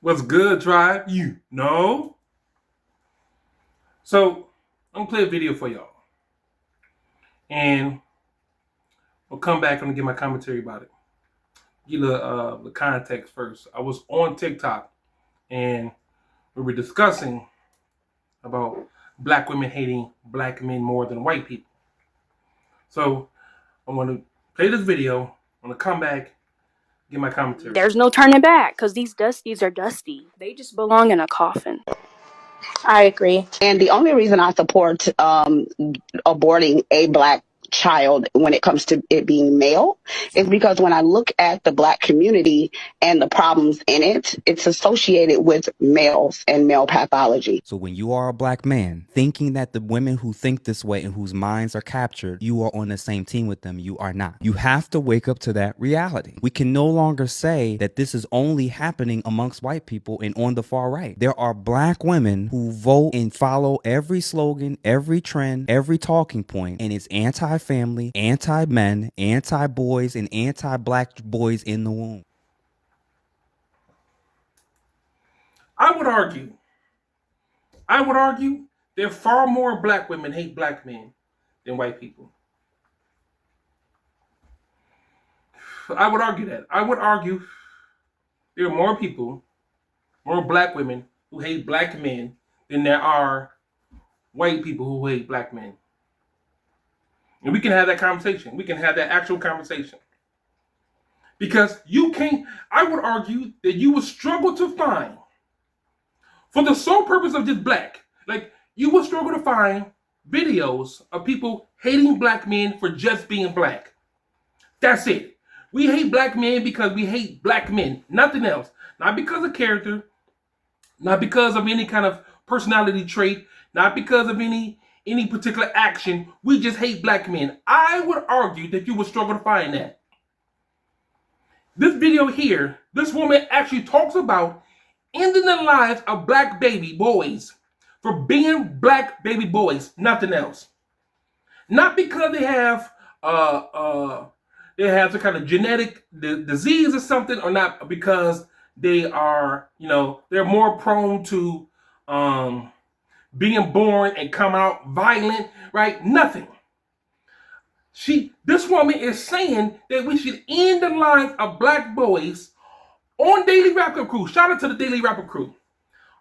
What's good, tribe? You know? So, I'm gonna play a video for y'all. And we'll come back and give my commentary about it. Give the context first. I was on TikTok and we were discussing about black women hating black men more than white people. So, I'm gonna play this video. I'm gonna come back, give my commentary. There's no turning back because these dusties are dusty. They just belong in a coffin. I agree. And the only reason I support aborting a black child when it comes to it being male is because when I look at the black community and the problems in it, it's associated with males and male pathology. So when you are a black man thinking that the women who think this way and whose minds are captured, you are on the same team with them, you are not. You have to wake up to that reality. We can no longer say that this is only happening amongst white people and on the far right. There are black women who vote and follow every slogan, every trend, every talking point, and it's anti-family, anti-men, anti-boys, and anti-black boys in the womb. I would argue that far more black women hate black men than white people. I would argue that. I would argue there are more people, more black women who hate black men than there are white people who hate black men. And we can have that conversation. We can have that actual conversation. Because I would argue that you would struggle to find, for the sole purpose of just black, like you would struggle to find videos of people hating black men for just being black. That's it. We hate black men because we hate black men, nothing else. Not because of character, not because of any kind of personality trait, not because of any particular action. We just hate black men. I would argue that you would struggle to find that. This video here, this woman actually talks about ending the lives of black baby boys for being black baby boys, nothing else. Not because they have some kind of genetic disease or something, or not because they are, they're more prone to being born and come out violent, right? Nothing. This woman is saying that we should end the lives of black boys on Daily Wrap-Up Crew. Shout out to the Daily Wrap-Up Crew.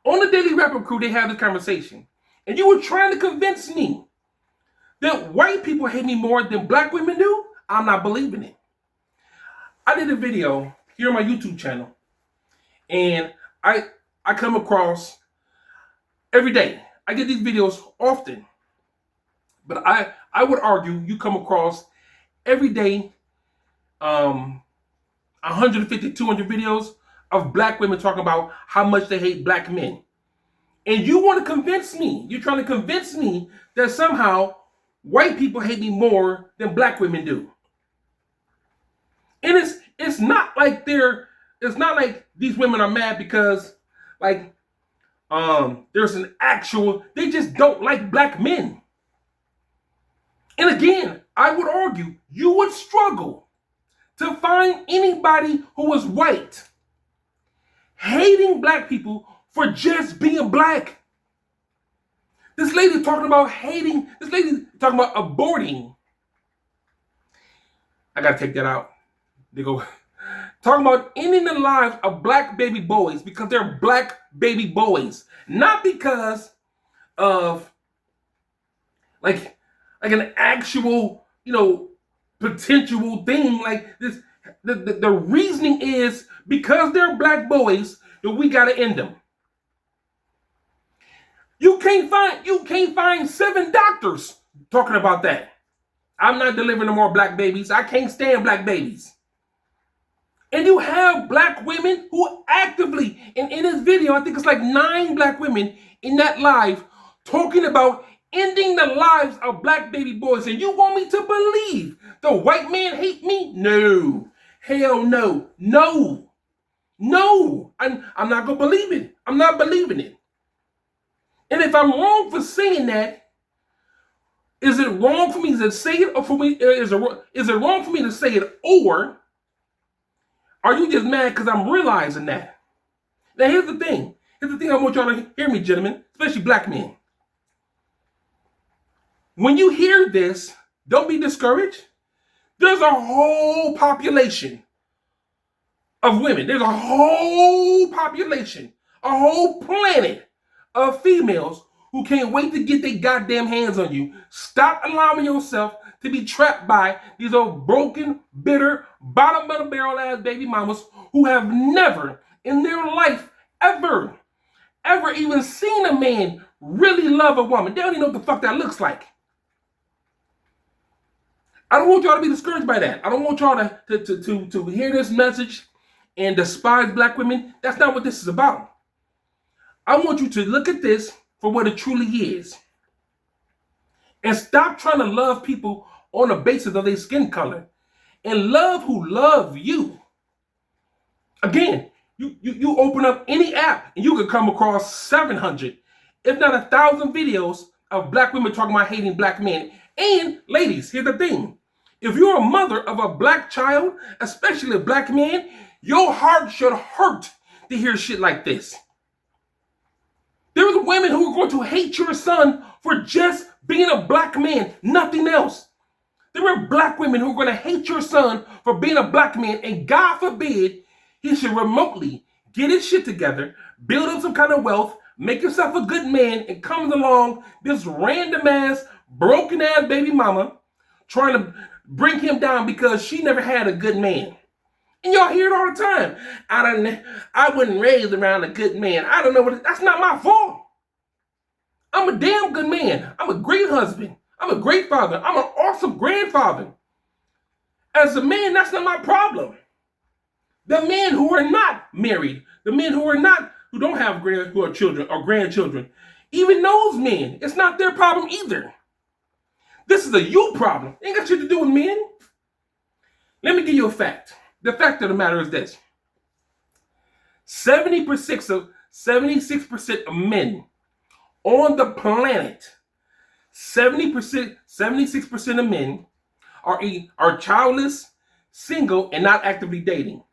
On the Daily Wrap-Up Crew, they have this conversation. And you were trying to convince me that white people hate me more than black women do. I'm not believing it. I did a video here on my YouTube channel, and I come across every day. I get these videos often, but I would argue you come across every day 150, 200 videos of black women talking about how much they hate black men. And you want to convince me, you're trying to convince me that somehow white people hate me more than black women do. And it's not like these women are mad because there's an actual, they just don't like black men. And again, I would argue you would struggle to find anybody who was white hating black people for just being black. This lady talking about aborting. I gotta take that out. They go talking about ending the lives of black baby boys because they're black baby boys, not because of like an actual, potential thing like this. The reasoning is because they're black boys that we gotta end them. You can't find 7 doctors talking about that. I'm not delivering no more black babies. I can't stand black babies. And you have black women who actively, and in this video, I think it's like 9 black women in that live talking about ending the lives of black baby boys. And you want me to believe the white man hate me? No. Hell no. No. No. I'm not going to believe it. I'm not believing it. And if I'm wrong for saying that, is it wrong for me to say it, or is it wrong for me to say it, or are you just mad because I'm realizing that? Now, here's the thing. Here's the thing I want y'all to hear me, gentlemen, especially black men. When you hear this, don't be discouraged. There's a whole population of women. There's a whole population, a whole planet of females who can't wait to get their goddamn hands on you. Stop allowing yourself to be trapped by these old broken, bitter, bottom of the barrel ass baby mamas who have never in their life ever even seen a man really love a woman. They don't even know what the fuck that looks like. I don't want y'all to be discouraged by that. I don't want y'all to hear this message and despise black women. That's not what this is about. I want you to look at this for what it truly is. And stop trying to love people on the basis of their skin color. And love who love you. Again, you open up any app and you could come across 700, if not 1,000 videos of black women talking about hating black men. And ladies, here's the thing. If you're a mother of a black child, especially a black man, your heart should hurt to hear shit like this. There are women who are going to hate your son for just being a black man, nothing else. There are black women who are going to hate your son for being a black man, and God forbid he should remotely get his shit together, build up some kind of wealth, make himself a good man, and comes along this random ass, broken ass baby mama trying to bring him down because she never had a good man. And y'all hear it all the time. I wasn't raised around a good man. I don't know what that's not my fault. I'm a damn good man. I'm a great husband. I'm a great father. I'm an awesome grandfather. As a man, that's not my problem. The men who are not married, the men who don't have children or grandchildren, even those men, it's not their problem either. This is a you problem. It ain't got shit to do with men. Let me give you a fact. The fact of the matter is this. 76% of men on the planet, 76% of men are childless, single, and not actively dating.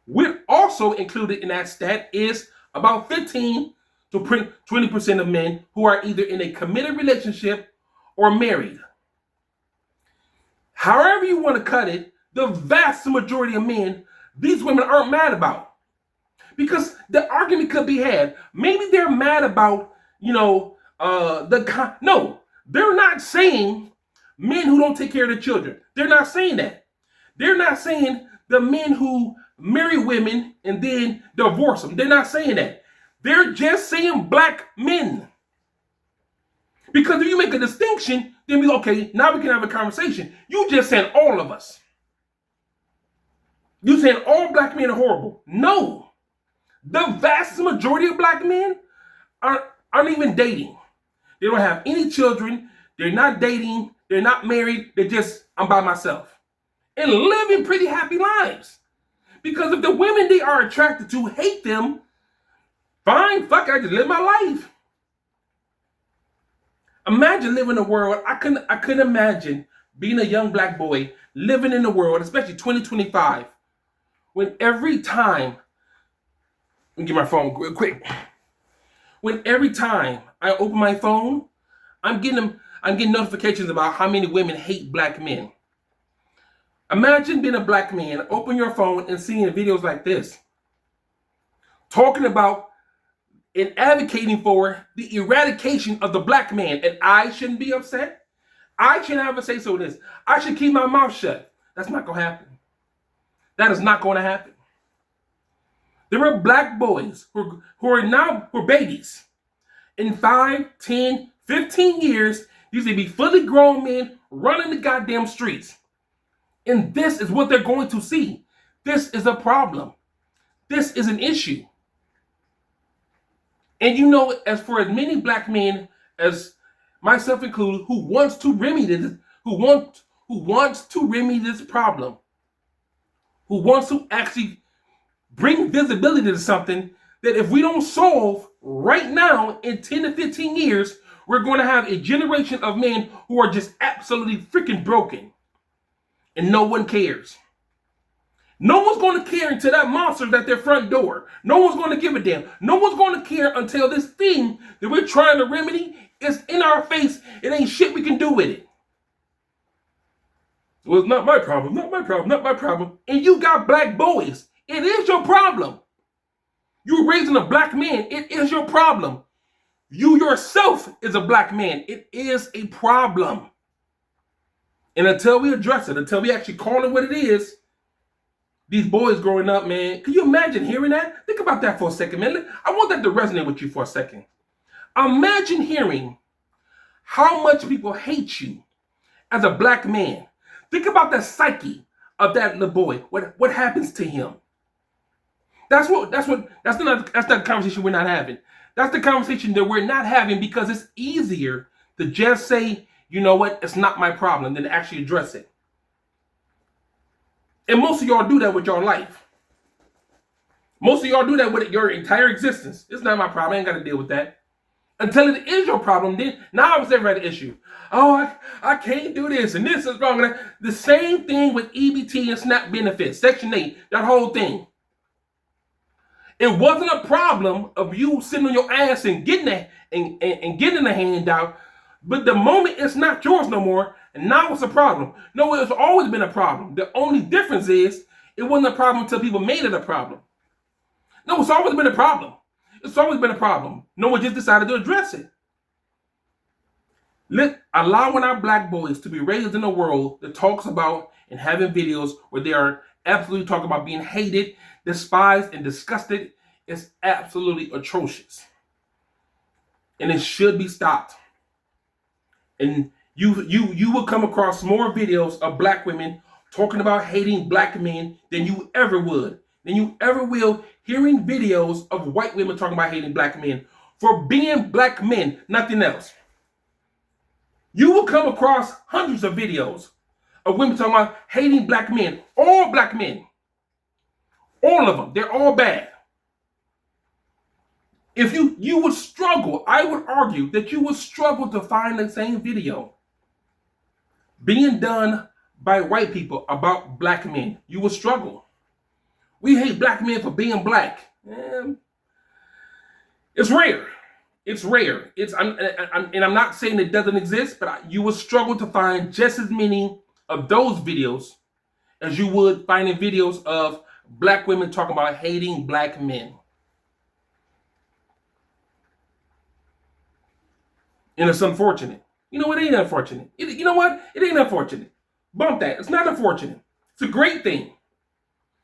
We're also included in that stat is about 15 to 20% of men who are either in a committed relationship or married. However you want to cut it, the vast majority of men, these women aren't mad about. Because the argument could be had. Maybe they're mad about, no, they're not saying men who don't take care of their children. They're not saying that. They're not saying the men who marry women and then divorce them. They're not saying that. They're just saying black men. Because if you make a distinction, then okay, now we can have a conversation. You just said all of us. You saying all black men are horrible. No. The vast majority of black men aren't even dating. They don't have any children. They're not dating. They're not married. I'm by myself. And living pretty happy lives. Because if the women they are attracted to hate them, fine, fuck, I just live my life. Imagine living in a world, I couldn't imagine being a young black boy living in a world, especially 2025, when every time, let me get my phone real quick. When every time I open my phone, I'm getting notifications about how many women hate black men. Imagine being a black man, open your phone and seeing videos like this, talking about and advocating for the eradication of the black man, and I shouldn't be upset. I shouldn't have a say so in this. I should keep my mouth shut. That's not going to happen. That is not going to happen. There are black boys who are babies. In 5, 10, 15 years, these will be fully grown men running the goddamn streets. And this is what they're going to see. This is a problem. This is an issue. And as for as many black men as myself included, who wants to remedy this, who wants to remedy this problem, who wants to actually bring visibility to something that if we don't solve right now in 10 to 15 years, we're going to have a generation of men who are just absolutely freaking broken. And no one cares. No one's going to care until that monster's at their front door. No one's going to give a damn. No one's going to care until this thing that we're trying to remedy is in our face. It ain't shit we can do with it. Well, it's not my problem, not my problem, not my problem. And you got black boys. It is your problem. You're raising a black man. It is your problem. You yourself is a black man. It is a problem. And until we address it, until we actually call it what it is, these boys growing up, man, can you imagine hearing that? Think about that for a second, man. I want that to resonate with you for a second. Imagine hearing how much people hate you as a black man. Think about the psyche of that little boy. What happens to him? That's not the conversation we're not having. That's the conversation that we're not having because it's easier to just say, you know what, it's not my problem, than to actually address it. And most of y'all do that with your life. Most of y'all do that with your entire existence. It's not my problem. I ain't got to deal with that. Until it is your problem, then now it's ever an issue. Oh, I can't do this, and this is wrong. And the same thing with EBT and SNAP benefits, Section 8, that whole thing. It wasn't a problem of you sitting on your ass and getting that and getting the handout, but the moment it's not yours no more, and now it's a problem. No, it's always been a problem. The only difference is it wasn't a problem until people made it a problem. No, it's always been a problem. It's always been a problem. No one just decided to address it. Allowing our black boys to be raised in a world that talks about and having videos where they are absolutely talking about being hated, despised, and disgusted is absolutely atrocious. And it should be stopped. And you will come across more videos of black women talking about hating black men than you ever will hearing videos of white women talking about hating black men for being black men, nothing else. You will come across hundreds of videos of women talking about hating black men, all black men. All of them, they're all bad. If you would struggle, I would argue that you would struggle to find the same video being done by white people about black men. You would struggle. We hate black men for being black. It's rare. It's rare. I'm not saying it doesn't exist, but you would struggle to find just as many of those videos as you would finding videos of black women talking about hating black men. And it's unfortunate. You know what? It ain't unfortunate. You know what? It ain't unfortunate. Bump that. It's not unfortunate. It's a great thing.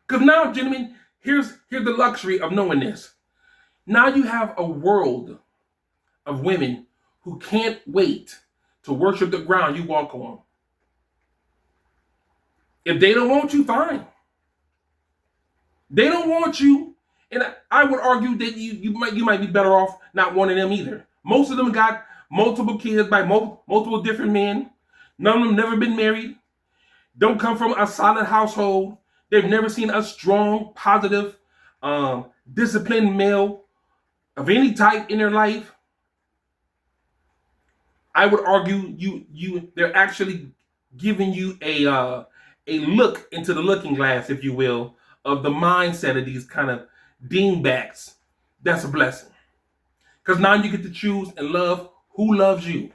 Because now, gentlemen, here's the luxury of knowing this. Now you have a world of women who can't wait to worship the ground you walk on. If they don't want you, fine. They don't want you, and I would argue that you might be better off not wanting them either. Most of them got multiple kids by multiple different men. None of them never been married. Don't come from a solid household. They've never seen a strong, positive, disciplined male of any type in their life. I would argue they're actually giving you a look into the looking glass, if you will, of the mindset of these kind of dingbats. That's a blessing. Because now you get to choose and love who loves you.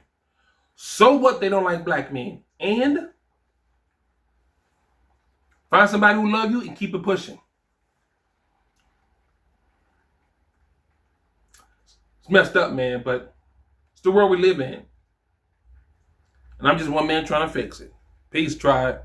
So what, they don't like black men. And find somebody who loves you and keep it pushing. It's messed up, man, but it's the world we live in. And I'm just one man trying to fix it. Peace, tribe.